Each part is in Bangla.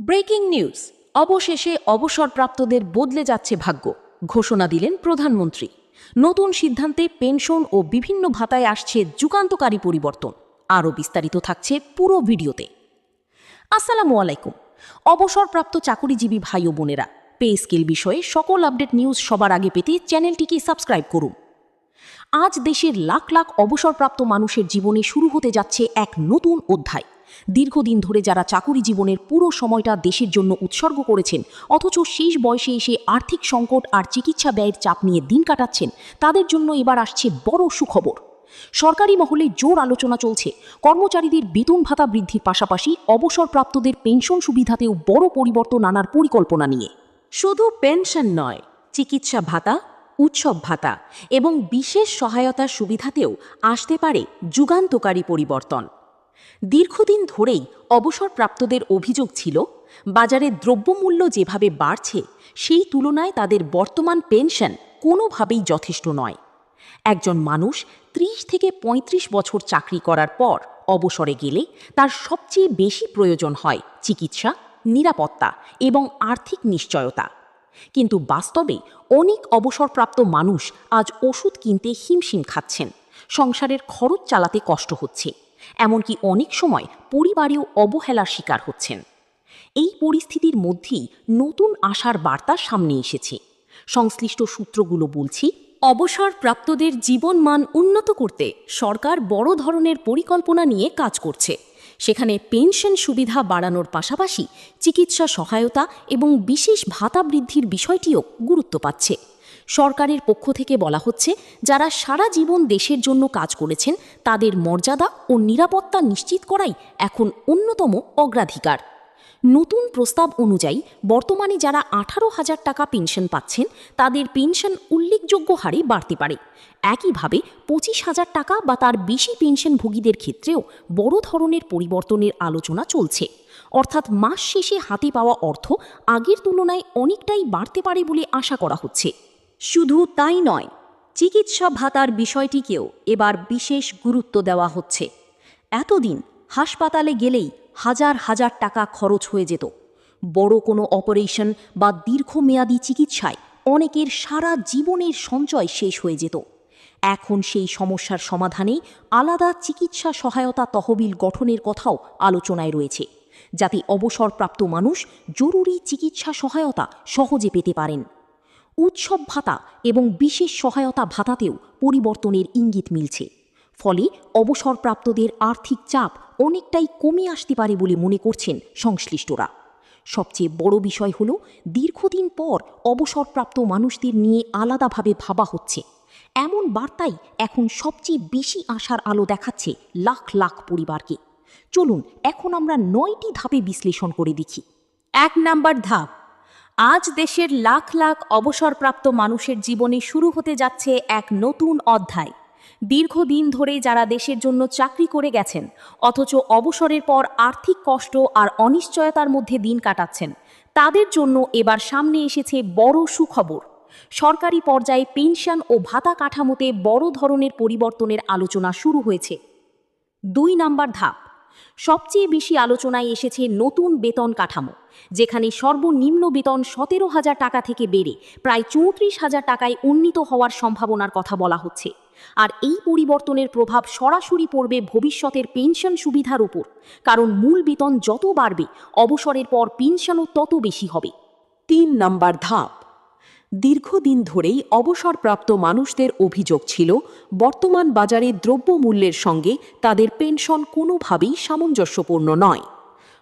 ব্রেকিং নিউজ, অবশেষে অবসরপ্রাপ্তদের বদলে যাচ্ছে ভাগ্য, ঘোষণা দিলেন প্রধানমন্ত্রী। নতুন সিদ্ধান্তে পেনশন ও বিভিন্ন ভাতায় আসছে যুগান্তকারী পরিবর্তন। আরও বিস্তারিত থাকছে পুরো ভিডিওতে। আসসালামু আলাইকুম। অবসরপ্রাপ্ত চাকুরিজীবী ভাই ও বোনেরা, পে স্কেল বিষয়ে সকল আপডেট নিউজ সবার আগে পেতে চ্যানেলটিকে সাবস্ক্রাইব করুন। আজ দেশের লাখ লাখ অবসরপ্রাপ্ত মানুষের জীবনে শুরু হতে যাচ্ছে এক নতুন অধ্যায়। দীর্ঘদিন ধরে যারা চাকুরি জীবনের পুরো সময়টা দেশের জন্য উৎসর্গ করেছেন, অথচ শেষ বয়সে এসে আর্থিক সংকট আর চিকিৎসা ব্যয়ের চাপ নিয়ে দিন কাটাচ্ছেন, তাদের জন্য এবার আসছে বড় সুখবর। সরকারি মহলে জোর আলোচনা চলছে কর্মচারীদের বেতন ভাতা বৃদ্ধির পাশাপাশি অবসরপ্রাপ্তদের পেনশন সুবিধাতেও বড় পরিবর্তন আনার পরিকল্পনা নিয়ে। শুধু পেনশন নয়, চিকিৎসা ভাতা, উৎসব ভাতা এবং বিশেষ সহায়তার সুবিধাতেও আসতে পারে যুগান্তকারী পরিবর্তন। দীর্ঘদিন ধরেই অবসরপ্রাপ্তদের অভিযোগ ছিল, বাজারে দ্রব্যমূল্য যেভাবে বাড়ছে সেই তুলনায় তাদের বর্তমান পেনশন কোনোভাবেই যথেষ্ট নয়। একজন মানুষ ৩০ থেকে ৩৫ বছর চাকরি করার পর অবসরে গেলে তার সবচেয়ে বেশি প্রয়োজন হয় চিকিৎসা, নিরাপত্তা এবং আর্থিক নিশ্চয়তা। কিন্তু বাস্তবে অনেক অবসরপ্রাপ্ত মানুষ আজ ওষুধ কিনতে হিমশিম খাচ্ছেন, সংসারের খরচ চালাতে কষ্ট হচ্ছে, এমনকি অনেক সময় পরিবারেও অবহেলার শিকার হচ্ছেন। এই পরিস্থিতির মধ্যেই নতুন আশার বার্তা সামনে এসেছে। সংশ্লিষ্ট সূত্রগুলো বলছে, অবসরপ্রাপ্তদের জীবনমান উন্নত করতে সরকার বড় ধরনের পরিকল্পনা নিয়ে কাজ করছে। সেখানে পেনশন সুবিধা বাড়ানোর পাশাপাশি চিকিৎসা সহায়তা এবং বিশেষ ভাতা বৃদ্ধির বিষয়টিও গুরুত্ব পাচ্ছে। সরকারের পক্ষ থেকে বলা হচ্ছে, যারা সারা জীবন দেশের জন্য কাজ করেছেন তাদের মর্যাদা ও নিরাপত্তা নিশ্চিত করাই এখন অন্যতম অগ্রাধিকার। নতুন প্রস্তাব অনুযায়ী বর্তমানে যারা 18,000 টাকা পেনশন পাচ্ছেন তাদের পেনশন উল্লেখযোগ্য হারে বাড়তে পারে। একইভাবে 25,000 টাকা বা তার বেশি পেনশনভোগীদের ক্ষেত্রেও বড় ধরনের পরিবর্তনের আলোচনা চলছে। অর্থাৎ মাস শেষে হাতে পাওয়া অর্থ আগের তুলনায় অনেকটাই বাড়তে পারে বলে আশা করা হচ্ছে। শুধু তাই নয়, চিকিৎসা ভাতার বিষয়টিকেও এবার বিশেষ গুরুত্ব দেওয়া হচ্ছে। এতদিন হাসপাতালে গেলেই হাজার হাজার টাকা খরচ হয়ে যেত। বড় কোনো অপারেশন বা দীর্ঘমেয়াদী চিকিৎসায় অনেকের সারা জীবনের সঞ্চয় শেষ হয়ে যেত। এখন সেই সমস্যার সমাধানে আলাদা চিকিৎসা সহায়তা তহবিল গঠনের কথাও আলোচনায় রয়েছে, যাতে অবসরপ্রাপ্ত মানুষ জরুরি চিকিৎসা সহায়তা সহজে পেতে পারেন। উৎসব ভাতা এবং বিশেষ সহায়তা ভাতাতেও পরিবর্তনের ইঙ্গিত মিলছে। ফলে অবসরপ্রাপ্তদের আর্থিক চাপ অনেকটাই কমে আসতে পারে বলে মনে করছেন সংশ্লিষ্টরা। সবচেয়ে বড় বিষয় হল, দীর্ঘদিন পর অবসরপ্রাপ্ত মানুষদের নিয়ে আলাদাভাবে ভাবা হচ্ছে। এমন বার্তাই এখন সবচেয়ে বেশি আশার আলো দেখাচ্ছে লাখ লাখ পরিবারকে। চলুন এখন আমরা 9টি ধাপে বিশ্লেষণ করে দেখি। 1 নাম্বার ধাপ, আজ দেশের লাখ লাখ অবসরপ্রাপ্ত মানুষের জীবনে শুরু হতে যাচ্ছে এক নতুন অধ্যায়। দীর্ঘদিন ধরে যারা দেশের জন্য চাকরি করে গেছেন, অথচ অবসরের পর আর্থিক কষ্ট আর অনিশ্চয়তার মধ্যে দিন কাটাচ্ছেন, তাদের জন্য এবার সামনে এসেছে বড় সুখবর। সরকারি পর্যায়ে পেনশন ও ভাতা কাঠামোতে বড় ধরনের পরিবর্তনের আলোচনা শুরু হয়েছে। 2 নাম্বার ধাপ, সবচেয়ে বেশি আলোচনায় এসেছে নতুন বেতন কাঠামো, যেখানে সর্বনিম্ন বেতন 17,000 টাকা থেকে বেড়ে প্রায় 34,000 টাকায় উন্নীত হওয়ার সম্ভাবনার কথা বলা হচ্ছে। আর এই পরিবর্তনের প্রভাব সরাসরি পড়বে ভবিষ্যতের পেনশন সুবিধার উপর, কারণ মূল বেতন যত বাড়বে অবসরের পর পেনশনও তত বেশি হবে। 3 নাম্বার ধাপ, দীর্ঘদিন ধরেই অবসরপ্রাপ্ত মানুষদের অভিযোগ ছিল, বর্তমান বাজারে দ্রব্যমূল্যের সঙ্গে তাদের পেনশন কোনোভাবেই সামঞ্জস্যপূর্ণ নয়।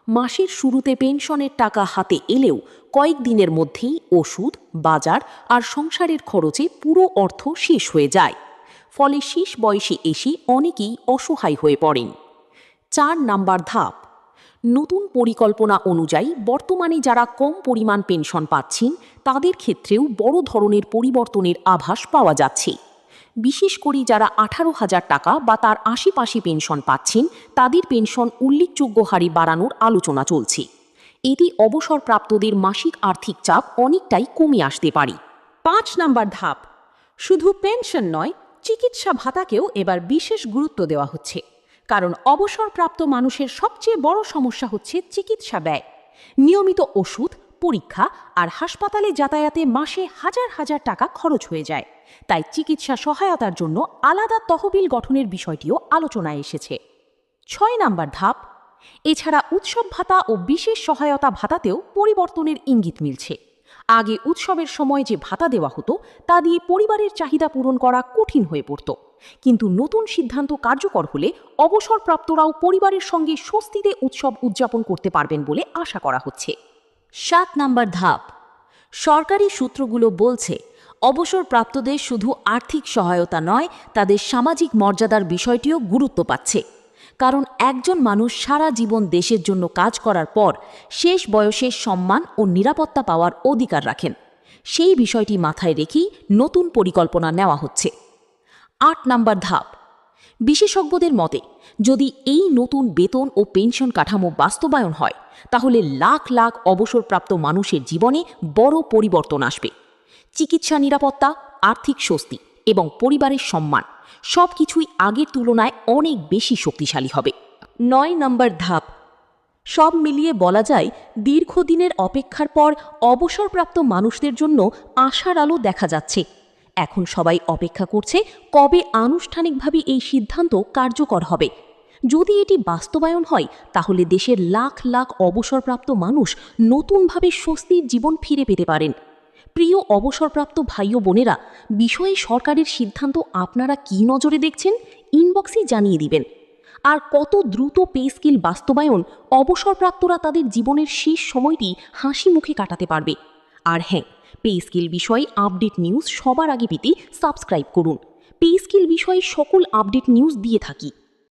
মাসের শুরুতে পেনশনের টাকা হাতে এলেও কয়েকদিনের মধ্যেই ওষুধ, বাজার আর সংসারের খরচে পুরো অর্থ শেষ হয়ে যায়। ফলে শেষ বয়সে এসে অনেকেই অসহায় হয়ে পড়েন। 4 নাম্বার ধাপ, নতুন পরিকল্পনা অনুযায়ী বর্তমানে যারা কম পরিমাণ পেনশন পাচ্ছেন তাদের ক্ষেত্রেও বড় ধরনের পরিবর্তনের আভাস পাওয়া যাচ্ছে। বিশেষ করে যারা 18,000 টাকা বা তার আশেপাশে পেনশন পাচ্ছেন তাদের পেনশন উল্লেখযোগ্য হারে বাড়ানোর আলোচনা চলছে। এতে অবসরপ্রাপ্তদের মাসিক আর্থিক চাপ অনেকটাই কমে আসতে পারে। 5 নাম্বার ধাপ, শুধু পেনশন নয়, চিকিৎসা ভাতাকেও এবার বিশেষ গুরুত্ব দেওয়া হচ্ছে। কারণ অবসরপ্রাপ্ত মানুষের সবচেয়ে বড় সমস্যা হচ্ছে চিকিৎসা ব্যয়। নিয়মিত ওষুধ, পরীক্ষা আর হাসপাতালে যাতায়াতে মাসে হাজার হাজার টাকা খরচ হয়ে যায়। তাই চিকিৎসা সহায়তার জন্য আলাদা তহবিল গঠনের বিষয়টিও আলোচনায় এসেছে। 6 নম্বর ধাপ, এছাড়া উৎসব ভাতা ও বিশেষ সহায়তা ভাতাতেও পরিবর্তনের ইঙ্গিত মিলছে। আগে উৎসবের সময় যে ভাতা দেওয়া হতো তা দিয়ে পরিবারের চাহিদা পূরণ করা কঠিন হয়ে পড়ত, কিন্তু নতুন সিদ্ধান্ত কার্যকর হলে অবসরপ্রাপ্তরাও পরিবারের সঙ্গে স্বস্তিতে উৎসব উদযাপন করতে পারবেন বলে আশা করা হচ্ছে। 7 নম্বর ধাপ, সরকারি সূত্রগুলো বলছে অবসরপ্রাপ্তদের শুধু আর্থিক সহায়তা নয়, তাদের সামাজিক মর্যাদার বিষয়টিও গুরুত্ব পাচ্ছে। কারণ একজন মানুষ সারা জীবন দেশের জন্য কাজ করার পর শেষ বয়সে সম্মান ও নিরাপত্তা পাওয়ার অধিকার রাখেন। সেই বিষয়টি মাথায় রেখেই নতুন পরিকল্পনা নেওয়া হচ্ছে। 8 নম্বর ধাপ, বিশেষজ্ঞদের মতে যদি এই নতুন বেতন ও পেনশন কাঠামো বাস্তবায়ন হয় তাহলে লাখ লাখ অবসরপ্রাপ্ত মানুষের জীবনে বড় পরিবর্তন আসবে। চিকিৎসা নিরাপত্তা, আর্থিক স্বস্তি এবং পরিবারের সম্মান সবকিছুই আগের তুলনায় অনেক বেশি শক্তিশালী হবে। 9 নম্বর ধাপ, সব মিলিয়ে বলা যায় দীর্ঘদিনের অপেক্ষার পর অবসরপ্রাপ্ত মানুষদের জন্য আশার আলো দেখা যাচ্ছে। এখন সবাই অপেক্ষা করছে কবে আনুষ্ঠানিকভাবে এই সিদ্ধান্ত কার্যকর হবে। যদি এটি বাস্তবায়ন হয় তাহলে দেশের লাখ লাখ অবসরপ্রাপ্ত মানুষ নতুনভাবে স্বস্তির জীবন ফিরে পেতে পারেন। প্রিয় অবসরপ্রাপ্ত ভাই ও বোনেরা, বিষয়ে সরকারের সিদ্ধান্ত আপনারা কী নজরে দেখছেন ইনবক্সে জানিয়ে দিবেন। আর কত দ্রুত পে স্কেল বাস্তবায়ন অবসরপ্রাপ্তরা তাদের জীবনের শেষ সময়টি হাসি মুখে কাটাতে পারবে। আর হ্যাঁ, পে স্কেল বিষয়ে আপডেট নিউজ সবার আগে পেতে সাবস্ক্রাইব করুন। পে স্কেল বিষয়ে সকল আপডেট নিউজ দিয়ে থাকি।